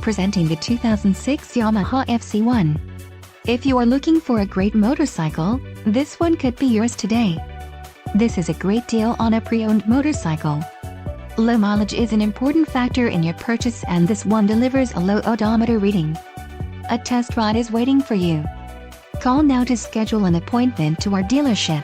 Presenting the 2006 Yamaha FC1. If you are looking for a great motorcycle, this one could be yours today. This is a great deal on a pre-owned motorcycle. Low mileage is an important factor in your purchase, and this one delivers a low odometer reading. A test ride is waiting for you. Call now to schedule an appointment to our dealership.